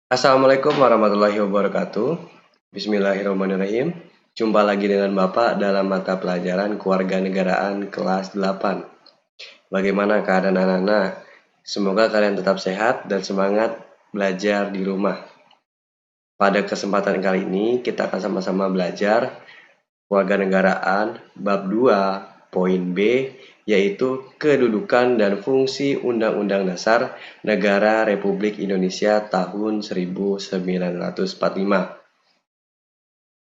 Assalamualaikum warahmatullahi wabarakatuh. Bismillahirrahmanirrahim. Jumpa lagi dengan Bapak dalam mata pelajaran Kewarganegaraan kelas 8. Bagaimana keadaan anak-anak? Semoga kalian tetap sehat dan semangat belajar di rumah. Pada kesempatan kali ini kita akan sama-sama belajar Kewarganegaraan bab 2 poin B, yaitu kedudukan dan fungsi Undang-Undang Dasar Negara Republik Indonesia tahun 1945.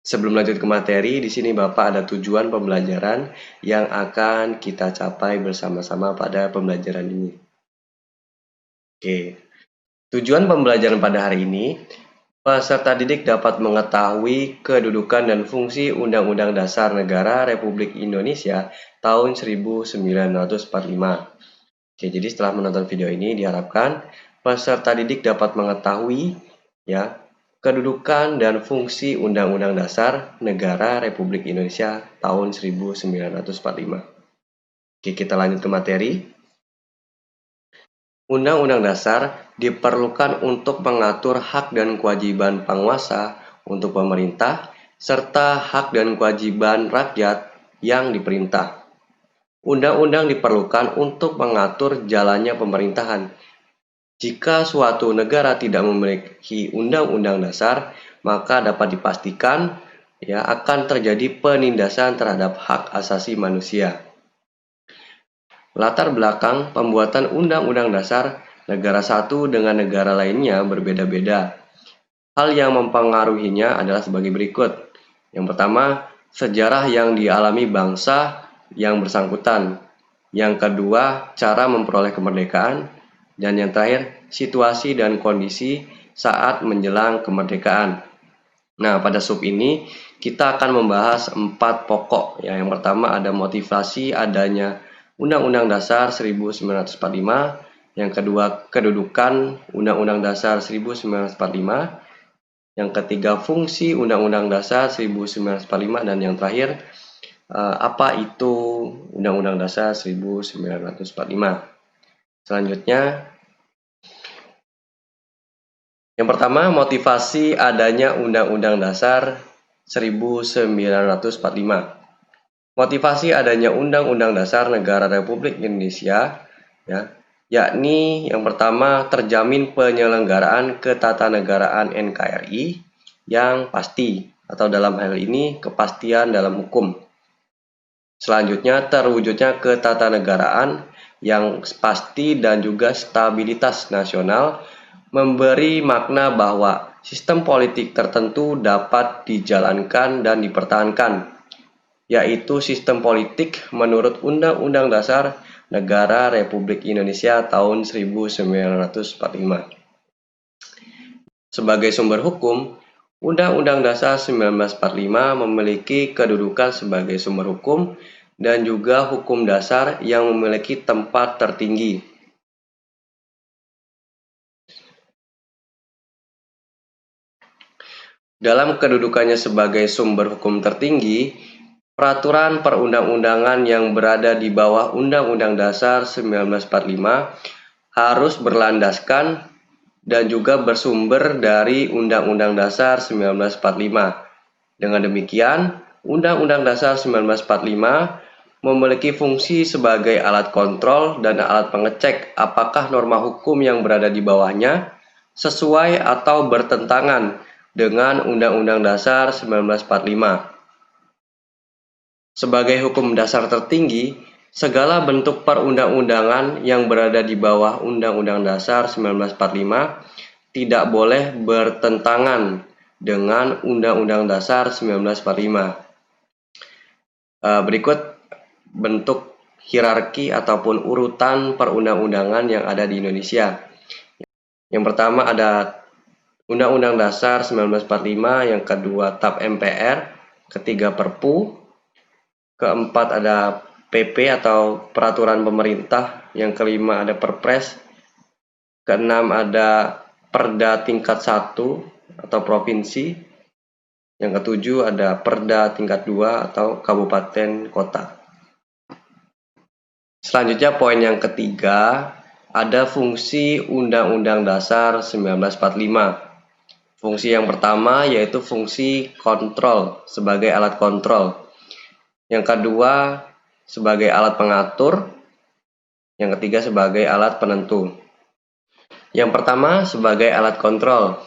Sebelum lanjut ke materi, di sini Bapak ada tujuan pembelajaran yang akan kita capai bersama-sama pada pembelajaran ini. Oke. Tujuan pembelajaran pada hari ini, peserta didik dapat mengetahui kedudukan dan fungsi Undang-Undang Dasar Negara Republik Indonesia tahun 1945. Oke, jadi setelah menonton video ini diharapkan peserta didik dapat mengetahui kedudukan dan fungsi Undang-Undang Dasar Negara Republik Indonesia tahun 1945. Oke, kita lanjut ke materi. Undang-Undang Dasar diperlukan untuk mengatur hak dan kewajiban penguasa untuk pemerintah, serta hak dan kewajiban rakyat yang diperintah. Undang-undang diperlukan untuk mengatur jalannya pemerintahan. Jika suatu negara tidak memiliki undang-undang dasar, maka dapat dipastikan akan terjadi penindasan terhadap hak asasi manusia. Latar belakang pembuatan Undang-Undang Dasar negara satu dengan negara lainnya berbeda-beda. Hal yang mempengaruhinya adalah sebagai berikut. Yang pertama, sejarah yang dialami bangsa yang bersangkutan. Yang kedua, cara memperoleh kemerdekaan. Dan yang terakhir, situasi dan kondisi saat menjelang kemerdekaan. Nah, pada sub ini kita akan membahas 4 pokok. Yang pertama ada motivasi adanya Undang-Undang Dasar 1945, yang kedua kedudukan Undang-Undang Dasar 1945, yang ketiga fungsi Undang-Undang Dasar 1945, dan yang terakhir apa itu Undang-Undang Dasar 1945. Selanjutnya, yang pertama motivasi adanya Undang-Undang Dasar 1945. Motivasi adanya Undang-Undang Dasar Negara Republik Indonesia, yakni yang pertama terjamin penyelenggaraan ketatanegaraan NKRI yang pasti, atau dalam hal ini kepastian dalam hukum. Selanjutnya terwujudnya ketatanegaraan yang pasti dan juga stabilitas nasional, memberi makna bahwa sistem politik tertentu dapat dijalankan dan dipertahankan, yaitu sistem politik menurut Undang-Undang Dasar Negara Republik Indonesia tahun 1945. Sebagai sumber hukum, Undang-Undang Dasar 1945 memiliki kedudukan sebagai sumber hukum dan juga hukum dasar yang memiliki tempat tertinggi. Dalam kedudukannya sebagai sumber hukum tertinggi, peraturan perundang-undangan yang berada di bawah Undang-Undang Dasar 1945 harus berlandaskan dan juga bersumber dari Undang-Undang Dasar 1945. Dengan demikian, Undang-Undang Dasar 1945 memiliki fungsi sebagai alat kontrol dan alat pengecek apakah norma hukum yang berada di bawahnya sesuai atau bertentangan dengan Undang-Undang Dasar 1945. Sebagai hukum dasar tertinggi, segala bentuk perundang-undangan yang berada di bawah Undang-Undang Dasar 1945 tidak boleh bertentangan dengan Undang-Undang Dasar 1945. Berikut bentuk hierarki ataupun urutan perundang-undangan yang ada di Indonesia. Yang pertama ada Undang-Undang Dasar 1945, yang kedua TAP MPR, ketiga Perpu, keempat ada PP atau peraturan pemerintah, yang kelima ada Perpres, keenam ada Perda tingkat 1 atau provinsi, yang ketujuh ada Perda tingkat 2 atau kabupaten kota. Selanjutnya poin yang ketiga, ada fungsi Undang-Undang Dasar 1945. Fungsi yang pertama yaitu fungsi kontrol sebagai alat kontrol. Yang kedua sebagai alat pengatur. Yang ketiga sebagai alat penentu. Yang pertama sebagai alat kontrol.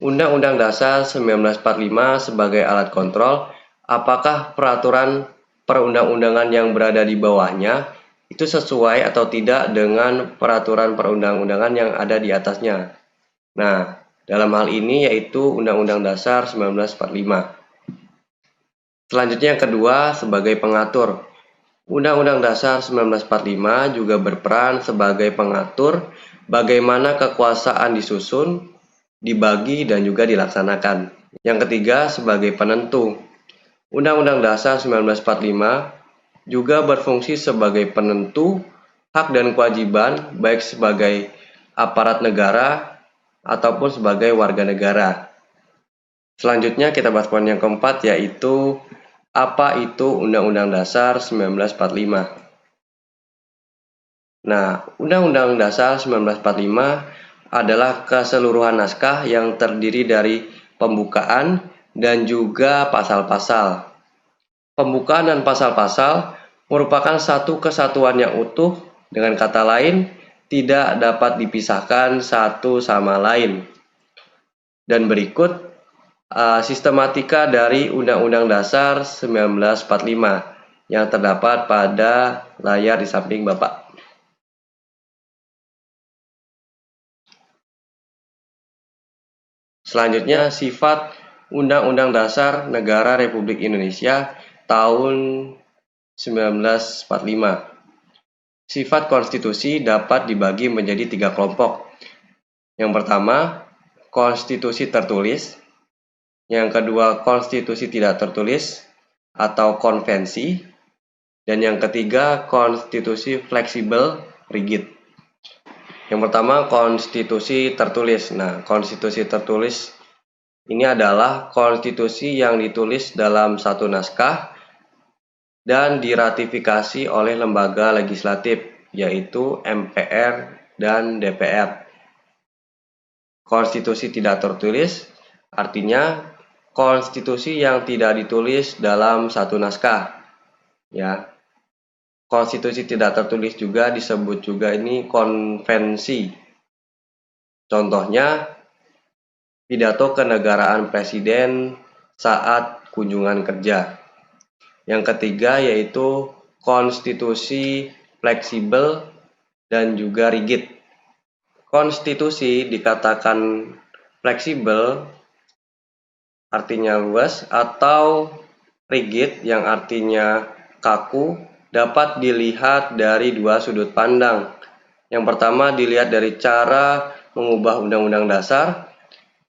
Undang-Undang Dasar 1945 sebagai alat kontrol, apakah peraturan perundang-undangan yang berada di bawahnya itu sesuai atau tidak dengan peraturan perundang-undangan yang ada di atasnya. Nah, dalam hal ini yaitu Undang-Undang Dasar 1945. Selanjutnya yang kedua sebagai pengatur. Undang-Undang Dasar 1945 juga berperan sebagai pengatur bagaimana kekuasaan disusun, dibagi, dan juga dilaksanakan. Yang ketiga sebagai penentu. Undang-Undang Dasar 1945 juga berfungsi sebagai penentu hak dan kewajiban baik sebagai aparat negara ataupun sebagai warga negara. Selanjutnya kita bahas poin yang keempat, yaitu apa itu Undang-Undang Dasar 1945. Nah, Undang-Undang Dasar 1945 adalah keseluruhan naskah yang terdiri dari pembukaan dan juga pasal-pasal. Pembukaan dan pasal-pasal merupakan satu kesatuan yang utuh, dengan kata lain, tidak dapat dipisahkan satu sama lain. Dan berikut sistematika dari Undang-Undang Dasar 1945 yang terdapat pada layar di samping Bapak. Selanjutnya, sifat Undang-Undang Dasar Negara Republik Indonesia tahun 1945. Sifat konstitusi dapat dibagi menjadi 3 kelompok. Yang pertama, konstitusi tertulis. Yang kedua, konstitusi tidak tertulis atau konvensi. Dan yang ketiga, konstitusi fleksibel rigid. Yang pertama, konstitusi tertulis. Nah, konstitusi tertulis ini adalah konstitusi yang ditulis dalam satu naskah dan diratifikasi oleh lembaga legislatif, yaitu MPR dan DPR. Konstitusi tidak tertulis artinya konstitusi yang tidak ditulis dalam satu naskah. Ya. Konstitusi tidak tertulis juga disebut juga ini konvensi. Contohnya, pidato kenegaraan presiden saat kunjungan kerja. Yang ketiga yaitu konstitusi fleksibel dan juga rigid. Konstitusi dikatakan fleksibel artinya luas, atau rigid yang artinya kaku, dapat dilihat dari 2 sudut pandang. Yang pertama dilihat dari cara mengubah undang-undang dasar,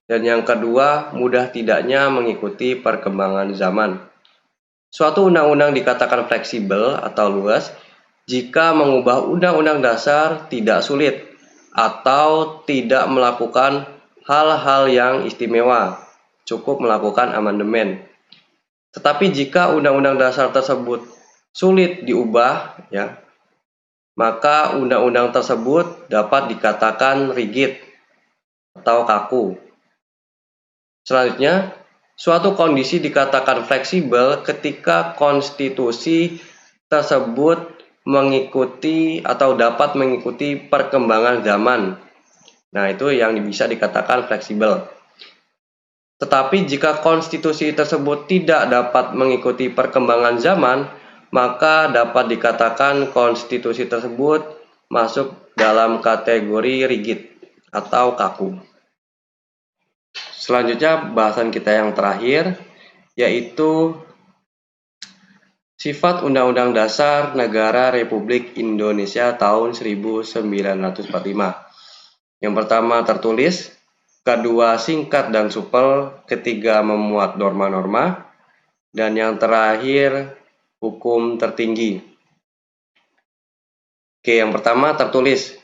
dan yang kedua mudah tidaknya mengikuti perkembangan zaman. Suatu undang-undang dikatakan fleksibel atau luas jika mengubah undang-undang dasar tidak sulit atau tidak melakukan hal-hal yang istimewa, cukup melakukan amandemen. Tetapi jika undang-undang dasar tersebut sulit diubah, ya, maka undang-undang tersebut dapat dikatakan rigid atau kaku. Selanjutnya, suatu kondisi dikatakan fleksibel ketika konstitusi tersebut mengikuti atau dapat mengikuti perkembangan zaman. Nah, itu yang bisa dikatakan fleksibel. Tetapi jika konstitusi tersebut tidak dapat mengikuti perkembangan zaman, maka dapat dikatakan konstitusi tersebut masuk dalam kategori rigid atau kaku. Selanjutnya bahasan kita yang terakhir, yaitu sifat Undang-Undang Dasar Negara Republik Indonesia tahun 1945. Yang pertama tertulis, kedua singkat dan supel, ketiga memuat norma-norma, dan yang terakhir hukum tertinggi. Oke, yang pertama tertulis.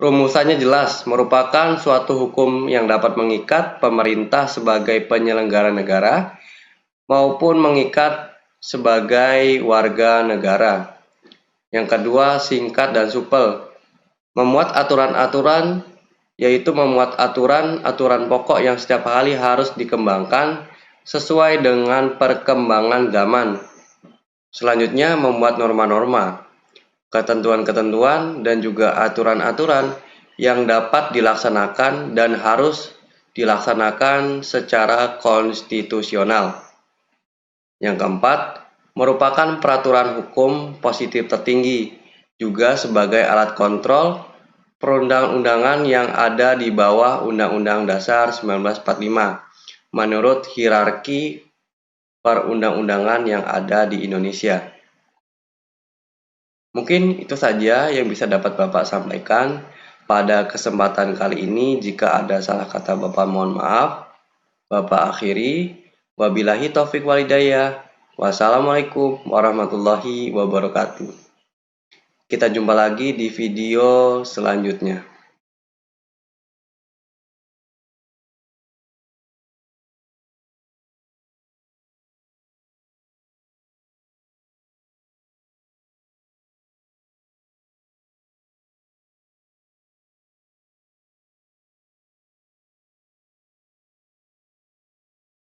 Rumusannya jelas, merupakan suatu hukum yang dapat mengikat pemerintah sebagai penyelenggara negara maupun mengikat sebagai warga negara. Yang kedua, singkat dan supel. Memuat aturan-aturan yaitu memuat aturan-aturan pokok yang setiap kali harus dikembangkan sesuai dengan perkembangan zaman. Selanjutnya, memuat norma-norma, ketentuan-ketentuan, dan juga aturan-aturan yang dapat dilaksanakan dan harus dilaksanakan secara konstitusional. Yang keempat, merupakan peraturan hukum positif tertinggi, juga sebagai alat kontrol perundang-undangan yang ada di bawah Undang-Undang Dasar 1945 menurut hierarki perundang-undangan yang ada di Indonesia. Mungkin itu saja yang bisa dapat Bapak sampaikan pada kesempatan kali ini. Jika ada salah kata Bapak, mohon maaf. Bapak akhiri. Wabillahi taufik walhidayah. Wassalamualaikum warahmatullahi wabarakatuh. Kita jumpa lagi di video selanjutnya.